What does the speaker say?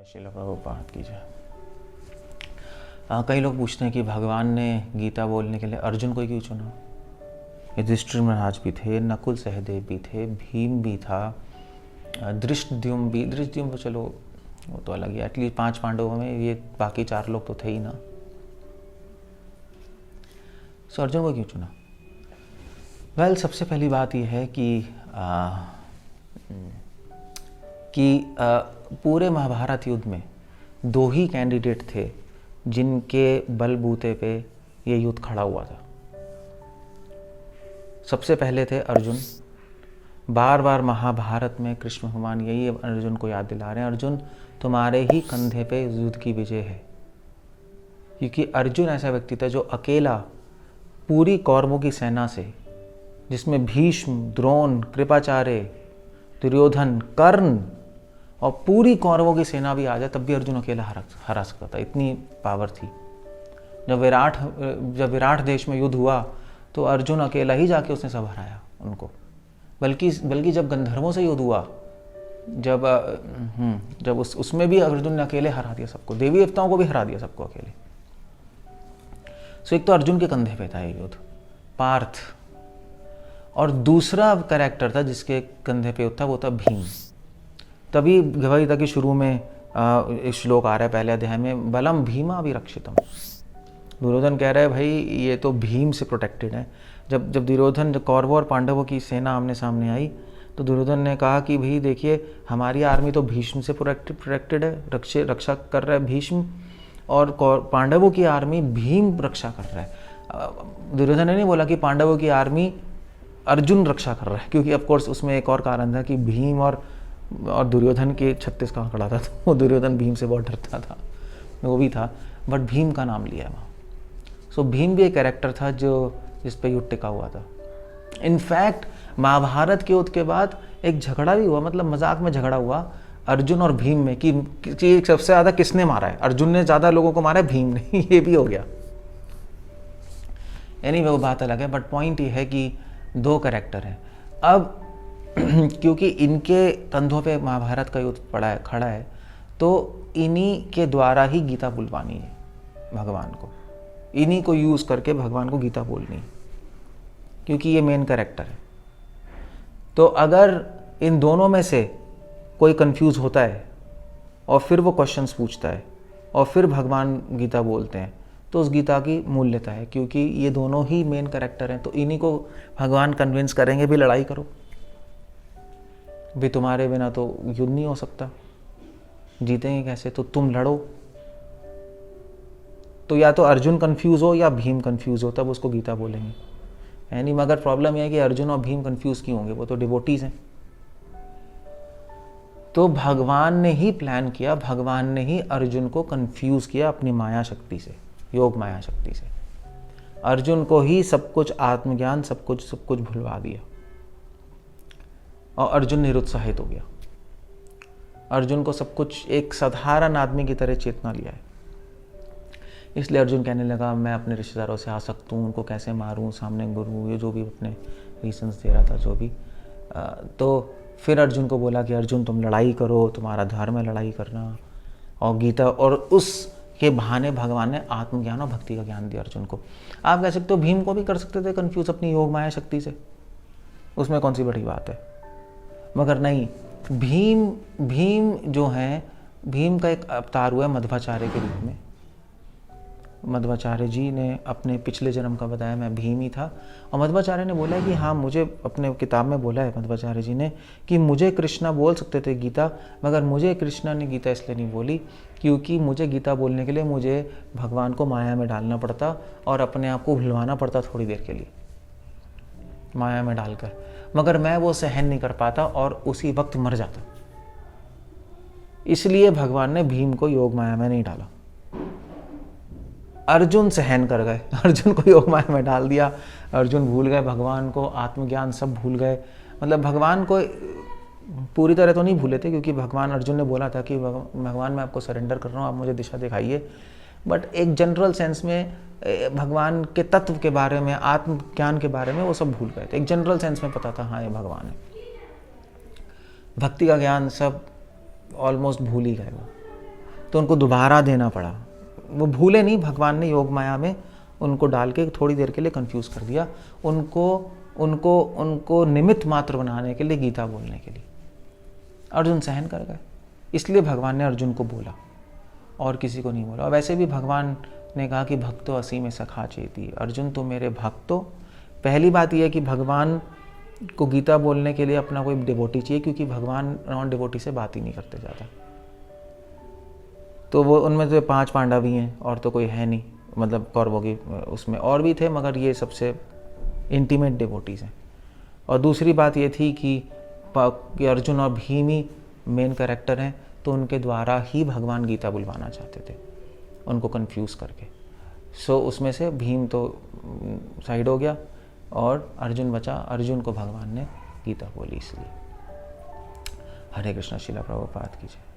श्रील प्रभुपाद की जय। कई लोग पूछते हैं कि भगवान ने गीता बोलने के लिए अर्जुन को ही क्यों चुना। युधिष्ठिर महाराज भी थे, नकुल सहदेव भी थे, भीम भी था, धृष्टद्युम्न भी। धृष्टद्युम्न तो चलो वो तो अलग है, एटलीस्ट 5 पांडवों में ये बाकी 4 लोग तो थे ही ना। सो अर्जुन को क्यों चुना? वेल, सबसे पहली बात यह है कि पूरे महाभारत युद्ध में 2 ही कैंडिडेट थे जिनके बलबूते पे ये युद्ध खड़ा हुआ था। सबसे पहले थे अर्जुन। बार बार महाभारत में कृष्ण भगवान यही अर्जुन को याद दिला रहे हैं, अर्जुन तुम्हारे ही कंधे पे युद्ध की विजय है। क्योंकि अर्जुन ऐसा व्यक्ति था जो अकेला पूरी कौरवों की सेना से, जिसमें भीष्म, द्रोण, कृपाचार्य, दुर्योधन, कर्ण और पूरी कौरवों की सेना भी आ जाए तब भी अर्जुन अकेला हरा सकता था। इतनी पावर थी। जब विराट देश में युद्ध हुआ तो अर्जुन अकेला ही जाके उसने सब हराया उनको। बल्कि जब गंधर्वों से युद्ध हुआ, जब उसमें भी अर्जुन ने अकेले हरा दिया सबको, देवी देवताओं को भी हरा दिया सबको अकेले। सो एक तो अर्जुन के कंधे पे था ये युद्ध, पार्थ। और दूसरा कैरेक्टर था जिसके कंधे पे युद्ध था, वो था भीम। तभी गीता की शुरू में एक श्लोक आ रहा है पहले अध्याय में, बलम भीमा अभिरक्षितम। दुर्योधन कह रहा है भाई ये तो भीम से प्रोटेक्टेड है। जब दुर्योधन कौरवों और पांडवों की सेना आमने सामने आई तो दुर्योधन ने कहा कि भाई देखिए हमारी आर्मी तो भीष्म से प्रोटेक्टेड है, रक्षा कर रहा है भीष्म, और पांडवों की आर्मी भीम रक्षा कर रहा है। दुर्योधन ने नहीं बोला कि पांडवों की आर्मी अर्जुन रक्षा कर रहा है, क्योंकि ऑफ कोर्स उसमें एक और कारण था कि भीम और दुर्योधन के 36 का आंकड़ा था, तो वो दुर्योधन भीम से बहुत डरता था, वो भी था, बट भीम का नाम लिया वहाँ। सो भीम भी एक कैरेक्टर था जो जिस पे युद्ध टिका हुआ था। इनफैक्ट महाभारत के युद्ध के बाद एक झगड़ा भी हुआ, मतलब मजाक में झगड़ा हुआ अर्जुन और भीम में कि सबसे ज़्यादा किसने मारा है। अर्जुन ने ज़्यादा लोगों को मारा है, भीम ने। ये भी हो गया। एनीवे वो बात अलग है, बट पॉइंट ये है कि 2 कैरेक्टर हैं। अब क्योंकि इनके कंधों पे महाभारत का युद्ध खड़ा है, तो इन्हीं के द्वारा ही गीता बुलवानी है भगवान को। इन्हीं को यूज़ करके भगवान को गीता बोलनी है, क्योंकि ये मेन कैरेक्टर है। तो अगर इन दोनों में से कोई कंफ्यूज होता है और फिर वो क्वेश्चंस पूछता है और फिर भगवान गीता बोलते हैं, तो उस गीता की मूल्यता है, क्योंकि ये दोनों ही मेन कैरेक्टर हैं। तो इन्हीं को भगवान कन्विंस करेंगे भी लड़ाई करो, भी तुम्हारे बिना तो युद्ध नहीं हो सकता, जीतेंगे कैसे, तो तुम लड़ो। तो या तो अर्जुन कंफ्यूज हो या भीम कंफ्यूज हो, तब उसको गीता बोलेंगे। यानी मगर प्रॉब्लम यह है कि अर्जुन और भीम कंफ्यूज क्यों होंगे, वो तो डिवोटीज हैं। तो भगवान ने ही प्लान किया, भगवान ने ही अर्जुन को कंफ्यूज किया अपनी माया शक्ति से, योग माया शक्ति से। अर्जुन को ही सब कुछ आत्मज्ञान, सब कुछ भुलवा दिया और अर्जुन निरुत्साहित हो गया। अर्जुन को सब कुछ एक साधारण आदमी की तरह चेतना लिया है। इसलिए अर्जुन कहने लगा मैं अपने रिश्तेदारों से आ सकता हूँ, उनको कैसे मारूं, सामने गुरु, ये जो भी अपने रीजंस दे रहा था जो भी। तो फिर अर्जुन को बोला कि अर्जुन तुम लड़ाई करो, तुम्हारा धर्म है लड़ाई करना, और गीता, और उसके बहाने भगवान ने आत्मज्ञान और भक्ति का ज्ञान दिया अर्जुन को। आप कह सकते हो भीम को भी कर सकते थे कंफ्यूज अपनी योग माया शक्ति से, उसमें कौन सी बड़ी बात है। मगर नहीं, भीम जो है, भीम का एक अवतार हुआ है मध्वाचार्य के रूप में। मध्वाचार्य जी ने अपने पिछले जन्म का बताया मैं भीम ही था, और मध्वाचार्य ने बोला है कि हाँ, मुझे अपने किताब में बोला है मध्वाचार्य जी ने कि मुझे कृष्णा बोल सकते थे गीता, मगर मुझे कृष्णा ने गीता इसलिए नहीं बोली क्योंकि मुझे गीता बोलने के लिए मुझे भगवान को माया में डालना पड़ता और अपने आप को भुलवाना पड़ता थोड़ी देर के लिए माया में डालकर, मगर मैं वो सहन नहीं कर पाता और उसी वक्त मर जाता। इसलिए भगवान ने भीम को योग माया में नहीं डाला। अर्जुन सहन कर गए, अर्जुन को योग माया में डाल दिया, अर्जुन भूल गए भगवान को, आत्मज्ञान सब भूल गए। मतलब भगवान को पूरी तरह तो नहीं भूले थे, क्योंकि भगवान, अर्जुन ने बोला था कि भगवान मैं आपको सरेंडर कर रहा हूँ, आप मुझे दिशा दिखाइए, बट एक जनरल सेंस में भगवान के तत्व के बारे में, आत्मज्ञान के बारे में वो सब भूल गए थे। एक जनरल सेंस में पता था हाँ ये भगवान है, भक्ति का ज्ञान सब ऑलमोस्ट भूल ही गए वो। तो उनको दोबारा देना पड़ा। वो भूले नहीं, भगवान ने योग माया में उनको डाल के थोड़ी देर के लिए कंफ्यूज कर दिया, उनको निमित्त मात्र बनाने के लिए, गीता बोलने के लिए। अर्जुन सहन कर गए, इसलिए भगवान ने अर्जुन को बोला और किसी को नहीं बोला। और वैसे भी भगवान ने कहा कि भक्तो असी में सखा चेती, अर्जुन तो मेरे भक्तो। पहली बात यह है कि भगवान को गीता बोलने के लिए अपना कोई डिवोटी चाहिए, क्योंकि भगवान नॉन डिवोटी से बात ही नहीं करते ज़्यादा। तो वो उनमें तो 5 पांडव ही हैं और तो कोई है नहीं, मतलब कौरवों की उसमें और भी थे, मगर ये सबसे इंटीमेट डिवोटीज़ हैं। और दूसरी बात ये थी कि अर्जुन और भीम ही मेन कैरेक्टर हैं, तो उनके द्वारा ही भगवान गीता बुलवाना चाहते थे, उनको कंफ्यूज करके। सो उसमें से भीम तो साइड हो गया और अर्जुन बचा। अर्जुन को भगवान ने गीता बोली इसलिए। हरे कृष्णा। श्रील प्रभुपाद की जय।